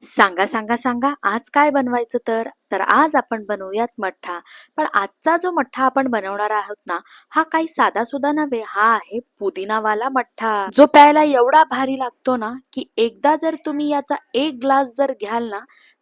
सांगा सांगा सांगा आज काय बनवायचं तर आज आपण बनवूयात मठ्ठा. पण आजचा जो मठ्ठा आपण बनवणार आहोत ना, हा काही साधा सुद्धा नव्हे, हा आहे पुदिनावाला मठ्ठा, जो प्यायला एवढा भारी लागतो ना की एकदा जर तुम्ही याचा एक ग्लास जर घ्याल ना,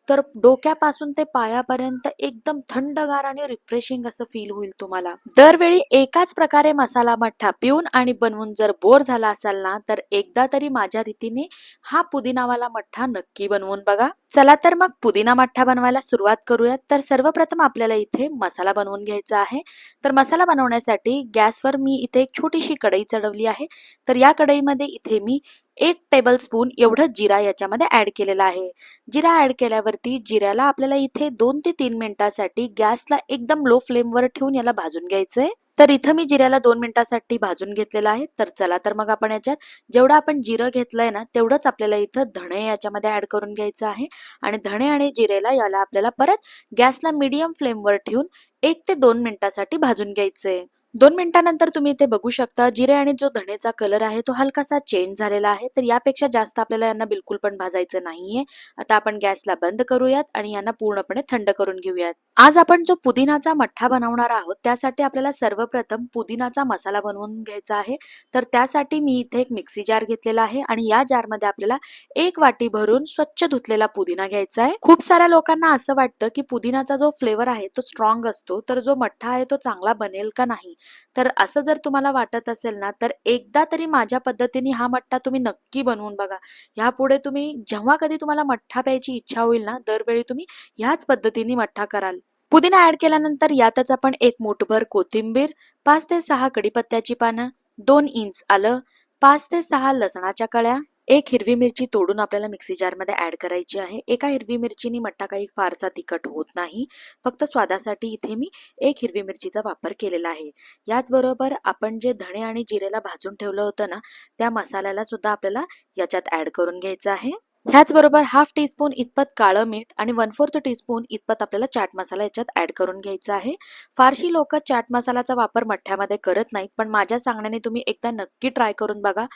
तर डोक्यापासून ते पायापर्यंत एकदम थंडगार आणि रिफ्रेशिंग असं फील होईल तुम्हाला. दरवेळी एकाच प्रकारे मसाला मठ्ठा पिऊन आणि बनवून जर बोर झाला असाल ना, तर एकदा तरी माझ्या रीतीने हा पुदिनावाला मठ्ठा नक्की बनवून बघा. चला तर मग पुदिना मठ्ठा बनवायला सुरुवात करूयात. तर सर्वप्रथम आपल्याला इथे मसाला बनवून घ्यायचा आहे. तर मसाला बनवण्यासाठी गॅसवर मी इथे एक छोटीशी कढई चढवली आहे. तर या कढईमध्ये इथे मी 1 टेबलस्पून एवढं जिरा याच्यामध्ये ऍड केलेला आहे. जिरा ऍड केल्यावरती जिऱ्याला आपल्याला इथे 2 ते 3 मिनिटासाठी गॅसला एकदम लो फ्लेमवर ठेवून याला भाजून घ्यायचंय. तर इथं मी जिऱ्याला 2 मिनिटासाठी भाजून घेतलेलं आहे. तर चला तर मग आपण याच्यात जेवढं आपण जिरं घेतलंय ना, तेवढंच आपल्याला इथं धणे याच्यामध्ये ऍड करून घ्यायचं आहे. आणि धणे आणि जिरेला याला आपल्याला परत गॅसला मीडियम फ्लेमवर ठेवून 1 ते 2 मिनिटासाठी भाजून घ्यायचंय. 2 मिनिटानंतर तुम्ही इथे बघू शकता जिरे आणि जो धणेचा कलर आहे तो हलकासा चेंज झालेला आहे. तर यापेक्षा जास्त आपल्याला यांना बिलकुल पण भाजायचं नाहीये. आता आपण गॅसला बंद करूयात आणि यांना पूर्णपणे थंड करून घेऊयात. आज आपण जो पुदिनाचा मठ्ठा बनवणार आहोत त्यासाठी आपल्याला सर्वप्रथम पुदिनाचा मसाला बनवून घ्यायचा आहे. तर त्यासाठी मी इथे एक मिक्सी जार घेतलेला आहे आणि या जारमध्ये आपल्याला 1 वाटी भरून स्वच्छ धुतलेला पुदिना घ्यायचा आहे. खूप साऱ्या लोकांना असं वाटतं की पुदिनाचा जो फ्लेवर आहे तो स्ट्रॉंग असतो, तर जो मठ्ठा आहे तो चांगला बनेल का नाही. तर असं जर तुम्हाला वाटत असेल ना, तर एकदा तरी माझ्या पद्धतीने हा मठ्ठा तुम्ही नक्की बनवून बघा. ह्यापुढे तुम्ही जेव्हा कधी तुम्हाला मठ्ठा प्यायची इच्छा होईल ना, दरवेळी तुम्ही ह्याच पद्धतीने मठ्ठा कराल. पुदिना ऍड केल्यानंतर यातच आपण 1 मूठभर कोथिंबीर, 5 ते 6 कडीपत्त्याची पानं, 2 इंच आलं, 5 ते 6 लसणाच्या कळ्या, 1 हिरवी मिरची तोडून आपल्याला मिक्सी जारमध्ये ऍड करायची आहे. एका हिरवी मिरचीनी मठ्ठा काही फारसा तिखट होत नाही. फक्त स्वादासाठी इथे मी 1 हिरवी मिरचीचा वापर केलेला आहे. याचबरोबर आपण जे धणे आणि जिरेला भाजून ठेवलं होतं ना, त्या मसाल्याला सुद्धा आपल्याला याच्यात ऍड करून घ्यायचं आहे. ह्याचबरोबर हाफ टीस्पून इतपत काळं मीठ आणि 1/4 टीस्पून इतपत आपल्याला चाट मसाला याच्यात ऍड करून घ्यायचा आहे. फारशी लोक चाट मसाल्याचा वापर मठ्ठ्यामध्ये करत नाहीत, पण माझ्या सांगण्याने तुम्ही एकदा नक्की ट्राय करून बघा.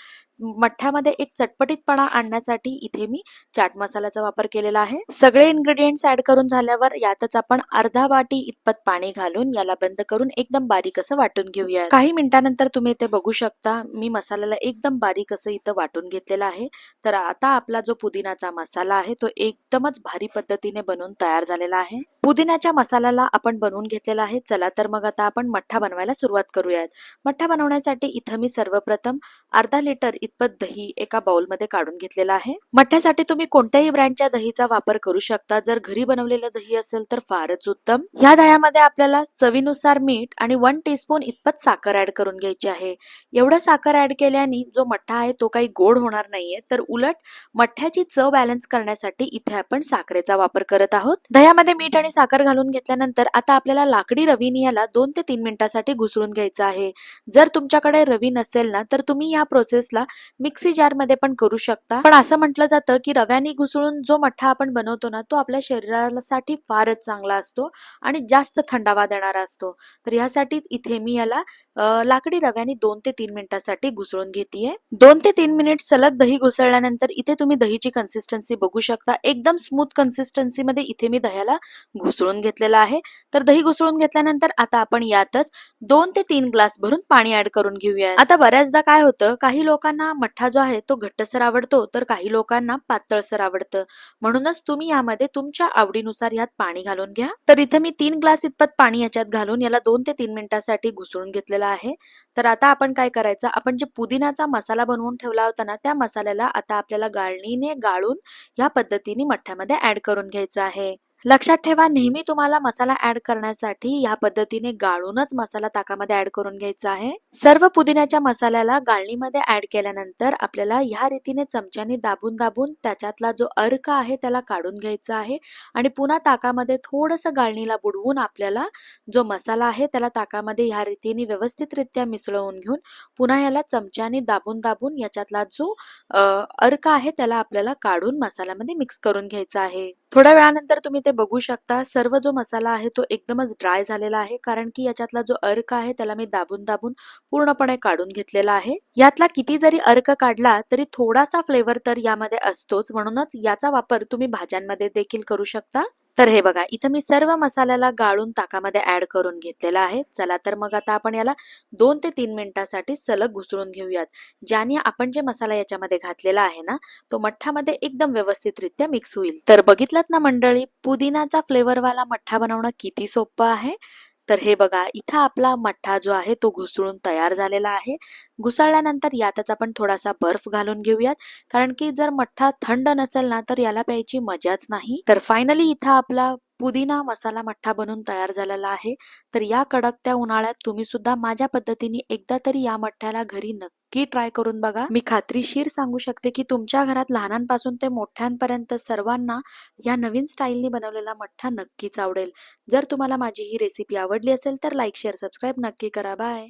मठ्ठ्यामध्ये एक चटपटीतपणा आणण्यासाठी इथे मी चाट मसाल्याचा वापर केलेला आहे. सगळे इन्ग्रेडियंट्स ऍड करून झाल्यावर यातच आपण अर्धा वाटी इतपत पाणी घालून याला बंद करून एकदम बारीक असं वाटून घेऊया. काही मिनिटानंतर तुम्ही इथे बघू शकता मी मसाल्याला एकदम बारीक असं इथं वाटून घेतलेला आहे. तर आता आपला जो पुदिनाचा मसाला आहे तो एकदमच भारी पद्धतीने बनवून तयार झालेला आहे. पुदिन्याच्या मसाल्याला आपण बनवून घेतलेला आहे. चला तर मग आता आपण मठ्ठा बनवायला सुरुवात करूयात. मठ्ठा बनवण्यासाठी इथं मी सर्वप्रथम अर्धा लिटर इतपत दही एका बाउलमध्ये काढून घेतलेला आहे. मठ्ठ्यासाठी तुम्ही कोणत्याही ब्रँडच्या दहीचा वापर करू शकता. जर घरी बनवलेलं दही असेल तर फारच उत्तम. ह्या दह्यामध्ये आपल्याला चवीनुसार मीठ आणि 1 टीस्पून इतपत साखर ऍड करून घ्यायची आहे. एवढं साखर ऍड केल्याने जो मठ्ठा आहे तो काही गोड होणार नाहीये, तर उलट मठ्ठ्याची चव बॅलन्स करण्यासाठी इथे आपण साखरेचा वापर करत आहोत. दह्यामध्ये मीठ आणि साखर घालून घेतल्यानंतर आता आपल्याला लाकडी रवीने याला 2 ते 3 मिनिटासाठी घुसळून घ्यायचं आहे. जर तुमच्याकडे रवी नसेल ना, तर तुम्ही या प्रोसेसला मिक्सी जार मध्ये पण करू शकता. पण असं म्हटलं जातं की रव्याने घुसळून जो मठ्ठा आपण बनवतो ना, तो आपल्या शरीरासाठी फारच चांगला असतो आणि जास्त थंडावा देणारा असतो. तर यासाठीच इथे मी याला लाकडी रव्याने 2 ते 3 मिनिटासाठी घुसळून घेतेय. 2 ते 3 मिनिट सलग दही घुसळल्यानंतर इथे तुम्ही दहीची कन्सिस्टन्सी बघू शकता. एकदम स्मूथ कन्सिस्टन्सी मध्ये इथे मी दह्याला घुसळून घेतलेला आहे. तर दही घुसळून घेतल्यानंतर आता आपण यातच 2 ते 3 ग्लास भरून पाणी ऍड करून घेऊया. आता बऱ्याचदा काय होतं, काही लोकांना मठ्ठा जो आहे तो घट्टसर आवडतो, तर काही लोकांना पातळसर आवडतं. म्हणूनच तुम्ही यामध्ये तुमच्या आवडीनुसार यात पाणी घालून घ्या. तर इथे मी 3 ग्लास इतपत पाणी याच्यात घालून याला 2 ते 3 मिनिटासाठी घुसळून घेतलेला आहे. तर आता आपण काय करायचं, आपण जे पुदिनाचा मसाला बनवून ठेवला होता ना, त्या मसाल्याला आता आपल्याला गाळणीने गाळून या पद्धतीने मठ्ठ्यामध्ये ऍड करून घ्यायचं आहे. लक्षात ठेवा, नेहमी तुम्हाला मसाला ऍड करण्यासाठी या पद्धतीने गाळूनच मसाला ताकामध्ये ऍड करून घ्यायचा आहे. सर्व पुदिन्याच्या मसाल्याला गाळणीमध्ये ऍड केल्यानंतर आपल्याला ह्या रीतीने चमच्याने दाबून दाबून त्याच्यातला जो अर्क आहे त्याला काढून घ्यायचा आहे आणि पुन्हा ताकामध्ये थोडंसं गाळणीला बुडवून आपल्याला जो मसाला आहे त्याला ताकामध्ये ह्या रीतीने व्यवस्थितरित्या मिसळवून घेऊन पुन्हा याला चमच्याने दाबून दाबून याच्यातला जो अर्क आहे त्याला आपल्याला काढून मसाल्यामध्ये मिक्स करून घ्यायचा आहे. थोड्या वेळानंतर तुम्ही ते बघू शकता. सर्व जो मसाला आहे तो एकदमच ड्राय झालेला आहे. कारण की याच्यातला जो अर्क आहे त्याला मी दाबून पूर्णपणे काढून घेतलेला आहे. यातला किती जरी अर्क काढला तरी थोडासा फ्लेवर तर यामध्ये असतोच. म्हणूनच याचा वापर तुम्ही भाज्यांमध्ये देखील करू शकता. तर हे बघा, इथं मी सर्व मसाल्याला गाळून ताकामध्ये ऍड करून घेतलेला आहे. चला तर मग आता आपण याला 2 ते 3 मिनिटांसाठी सलग घुसळून घेऊयात. ज्याने आपण जे मसाला याच्यामध्ये घातलेला आहे ना, तो मठ्ठामध्ये एकदम व्यवस्थितरित्या मिक्स होईल. तर बघितलात ना मंडळी, पुदिनाचा फ्लेवरवाला मठ्ठा बनवणं किती सोपं आहे. तर हे बघा, इथं आपला मठ्ठा जो आहे तो घुसळून तयार झालेला आहे. घुसळल्यानंतर यातच आपण थोडासा बर्फ घालून घेऊयात. कारण की जर मठ्ठा थंड नसेल ना तर याला प्यायची मजाच नाही. तर फायनली इथं आपला पुदिना मसाला मठ्ठा बनून तयार झालेला आहे. तर या कडकत्या उन्हाळ्यात तुम्ही सुद्धा माझ्या पद्धतीने एकदा तरी या मठ्ठ्याला घरी नक्की ट्राय करून बघा. मी खात्रीशीर सांगू शकते की तुमच्या घरात लहानांपासून ते मोठ्यांपर्यंत सर्वांना या नवीन स्टाईलने बनवलेला मठ्ठा नक्कीच आवडेल. जर तुम्हाला माझी ही रेसिपी आवडली असेल तर लाईक, शेअर, सबस्क्राईब नक्की करा. बाय.